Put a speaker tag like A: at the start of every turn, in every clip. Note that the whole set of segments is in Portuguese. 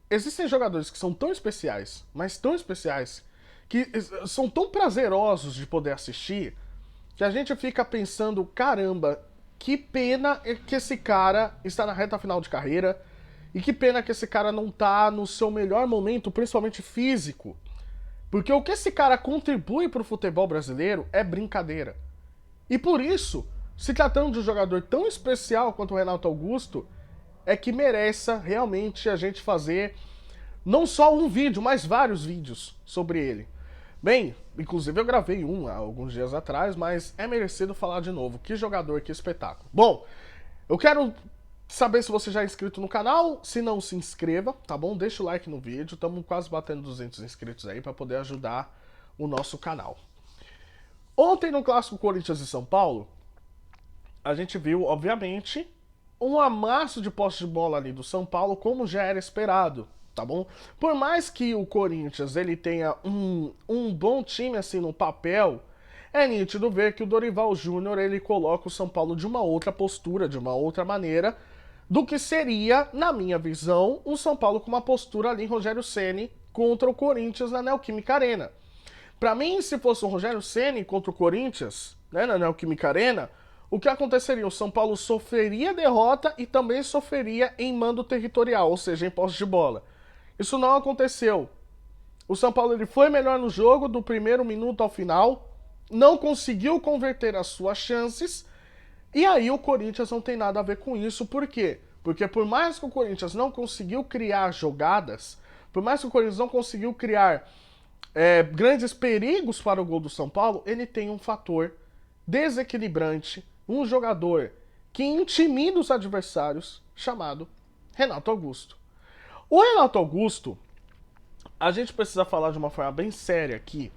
A: existem jogadores que são tão especiais, mas tão especiais, que são tão prazerosos de poder assistir, que a gente fica pensando, caramba, que pena que esse cara está na reta final de carreira, e que pena que esse cara não tá no seu melhor momento, principalmente físico. Porque o que esse cara contribui para o futebol brasileiro é brincadeira. E por isso, se tratando de um jogador tão especial quanto o Renato Augusto, é que mereça realmente a gente fazer não só um vídeo, mas vários vídeos sobre ele. Bem, inclusive eu gravei um há alguns dias atrás, mas é merecido falar de novo. Que jogador, que espetáculo. Bom, eu quero saber se você já é inscrito no canal. Se não, se inscreva, tá bom? Deixa o like no vídeo. Estamos quase batendo 200 inscritos aí para poder ajudar o nosso canal. Ontem no Clássico Corinthians e São Paulo, a gente viu, obviamente, um amasso de posse de bola ali do São Paulo, como já era esperado, tá bom? Por mais que o Corinthians ele tenha um bom time assim no papel, é nítido ver que o Dorival Júnior ele coloca o São Paulo de uma outra postura, de uma outra maneira, do que seria, na minha visão, um São Paulo com uma postura ali em Rogério Ceni contra o Corinthians na Neoquímica Arena. Pra mim, se fosse o Rogério Ceni contra o Corinthians, né, na Neoquímica Arena, o que aconteceria? O São Paulo sofreria derrota e também sofreria em mando territorial, ou seja, em posse de bola. Isso não aconteceu. O São Paulo ele foi melhor no jogo do primeiro minuto ao final, não conseguiu converter as suas chances, e aí o Corinthians não tem nada a ver com isso. Por quê? Porque por mais que o Corinthians não conseguiu criar jogadas, por mais que o Corinthians não conseguiu criar grandes perigos para o gol do São Paulo, ele tem um fator desequilibrante, um jogador que intimida os adversários, chamado Renato Augusto. O Renato Augusto, a gente precisa falar de uma forma bem séria aqui,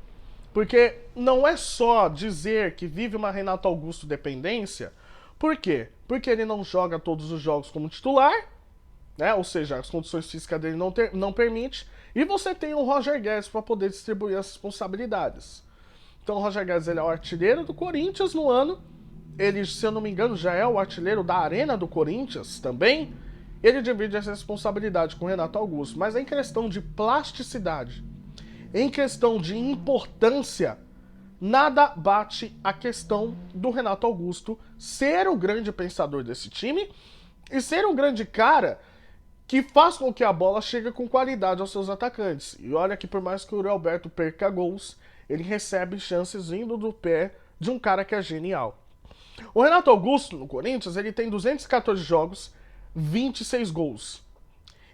A: porque não é só dizer que vive uma Renato Augusto dependência. Por quê? Porque ele não joga todos os jogos como titular, né? Ou seja, as condições físicas dele não permite, e você tem o Roger Guedes para poder distribuir as responsabilidades. Então o Roger Guedes ele é o artilheiro do Corinthians no ano, ele, se eu não me engano, já é o artilheiro da Arena do Corinthians também. Ele divide essa responsabilidade com o Renato Augusto, mas em questão de plasticidade, em questão de importância, nada bate a questão do Renato Augusto ser o grande pensador desse time e ser um grande cara que faz com que a bola chegue com qualidade aos seus atacantes. E olha que por mais que o Uriel Alberto perca gols, ele recebe chances vindo do pé de um cara que é genial. O Renato Augusto, no Corinthians, ele tem 214 jogos, 26 gols.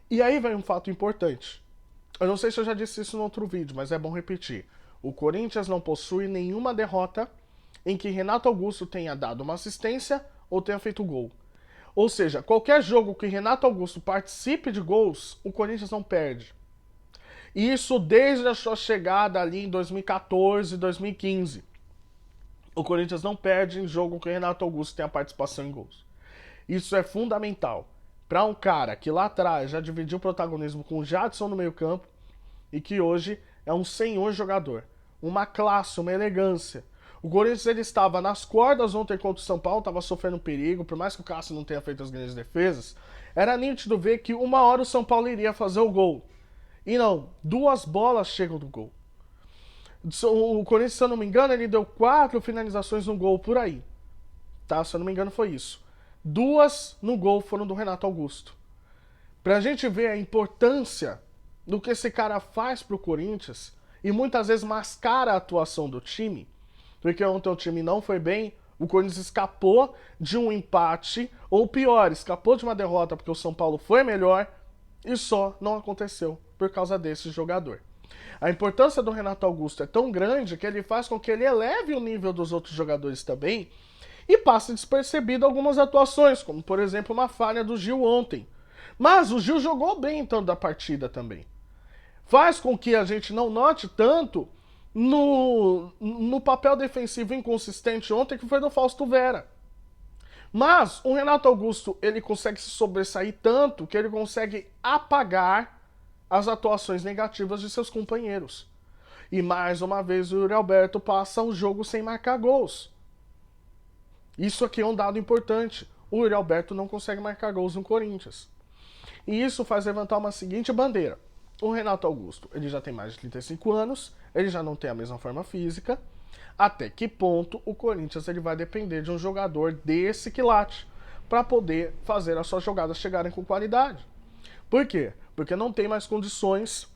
A: E aí vem um fato importante. Eu não sei se eu já disse isso no outro vídeo, mas é bom repetir. O Corinthians não possui nenhuma derrota em que Renato Augusto tenha dado uma assistência ou tenha feito gol. Ou seja, qualquer jogo que Renato Augusto participe de gols, o Corinthians não perde. Isso desde a sua chegada ali em 2014, 2015. O Corinthians não perde em jogo que Renato Augusto tenha participação em gols. Isso é fundamental para um cara que lá atrás já dividiu protagonismo com o Jadson no meio-campo e que hoje é um senhor jogador, uma classe, uma elegância. O Corinthians ele estava nas cordas ontem contra o São Paulo, estava sofrendo perigo, por mais que o Cássio não tenha feito as grandes defesas, era nítido ver que uma hora o São Paulo iria fazer o gol. E não, duas bolas chegam do gol. O Corinthians, se eu não me engano, ele deu 4 finalizações no gol por aí. Tá? Se eu não me engano, foi isso. 2 no gol foram do Renato Augusto. Pra gente ver a importância do que esse cara faz pro Corinthians e muitas vezes mascara a atuação do time, porque ontem o time não foi bem, o Corinthians escapou de um empate, ou pior, escapou de uma derrota porque o São Paulo foi melhor e só não aconteceu por causa desse jogador. A importância do Renato Augusto é tão grande que ele faz com que ele eleve o nível dos outros jogadores também e passe despercebido algumas atuações, como por exemplo uma falha do Gil ontem. Mas o Gil jogou bem então da partida também. Faz com que a gente não note tanto no papel defensivo inconsistente ontem que foi do Fausto Vera. Mas o Renato Augusto ele consegue se sobressair tanto que ele consegue apagar as atuações negativas de seus companheiros. E mais uma vez o Yuri Alberto passa um jogo sem marcar gols. Isso aqui é um dado importante. O Yuri Alberto não consegue marcar gols no Corinthians. E isso faz levantar uma seguinte bandeira. O Renato Augusto, ele já tem mais de 35 anos, ele já não tem a mesma forma física. Até que ponto o Corinthians ele vai depender de um jogador desse quilate para poder fazer as suas jogadas chegarem com qualidade? Por quê? Porque não tem mais condições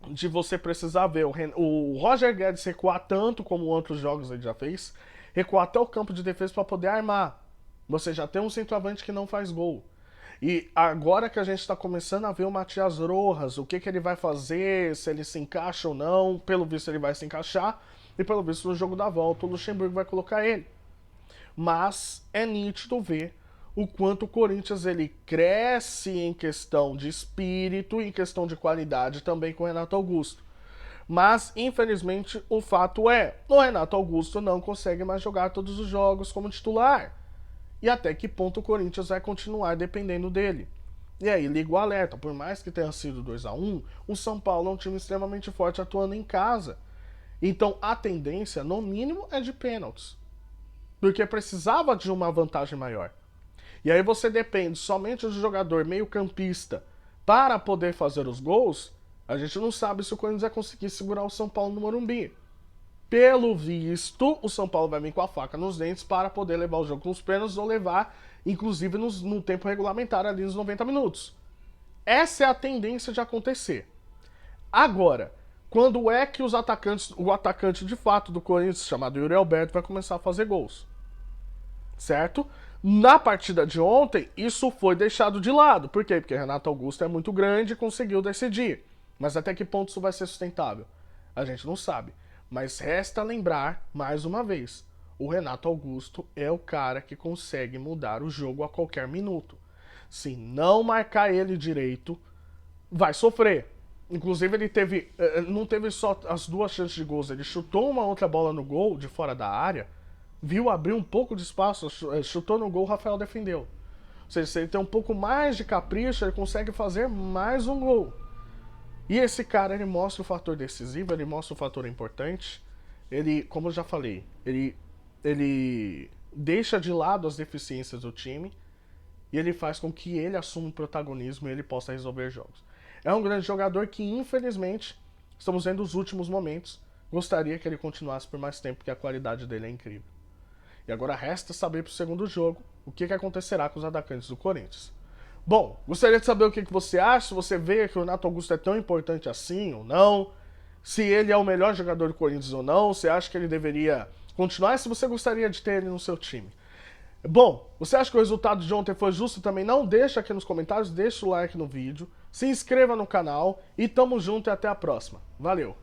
A: de você precisar ver o Roger Guedes recuar tanto como outros jogos ele já fez, recuar até o campo de defesa para poder armar. Você já tem um centroavante que não faz gol. E agora que a gente está começando a ver o Matias Rojas, o que ele vai fazer, se ele se encaixa ou não, pelo visto ele vai se encaixar, e pelo visto no jogo da volta o Luxemburgo vai colocar ele. Mas é nítido ver o quanto o Corinthians ele cresce em questão de espírito, em questão de qualidade também com o Renato Augusto. Mas, infelizmente, o fato é, o Renato Augusto não consegue mais jogar todos os jogos como titular. E até que ponto o Corinthians vai continuar dependendo dele. E aí, liga o alerta, por mais que tenha sido 2-1, o São Paulo é um time extremamente forte atuando em casa. Então, a tendência, no mínimo, é de pênaltis. Porque precisava de uma vantagem maior. E aí você depende somente do jogador meio-campista para poder fazer os gols, a gente não sabe se o Corinthians vai conseguir segurar o São Paulo no Morumbi. Pelo visto, o São Paulo vai vir com a faca nos dentes para poder levar o jogo nos pênaltis ou levar, inclusive, no tempo regulamentar ali nos 90 minutos. Essa é a tendência de acontecer. Agora, quando é que o atacante de fato do Corinthians, chamado Yuri Alberto, vai começar a fazer gols? Certo? Na partida de ontem, isso foi deixado de lado. Por quê? Porque Renato Augusto é muito grande e conseguiu decidir. Mas até que ponto isso vai ser sustentável? A gente não sabe. Mas resta lembrar, mais uma vez, o Renato Augusto é o cara que consegue mudar o jogo a qualquer minuto. Se não marcar ele direito, vai sofrer. Inclusive, ele não teve só as duas chances de gols, ele chutou uma outra bola no gol, de fora da área, viu abrir um pouco de espaço, chutou no gol, o Rafael defendeu. Ou seja, se ele tem um pouco mais de capricho, ele consegue fazer mais um gol. E esse cara, ele mostra o fator decisivo, ele mostra o fator importante. Ele, como eu já falei, ele deixa de lado as deficiências do time e ele faz com que ele assuma o protagonismo e ele possa resolver jogos. É um grande jogador que, infelizmente, estamos vendo os últimos momentos. Gostaria que ele continuasse por mais tempo, porque a qualidade dele é incrível. E agora resta saber para o segundo jogo o que acontecerá com os atacantes do Corinthians. Bom, gostaria de saber o que você acha, se você vê que o Renato Augusto é tão importante assim ou não, se ele é o melhor jogador do Corinthians ou não, se acha que ele deveria continuar, se você gostaria de ter ele no seu time. Bom, você acha que o resultado de ontem foi justo também? Não deixa aqui nos comentários, deixa o like no vídeo, se inscreva no canal e tamo junto e até a próxima. Valeu!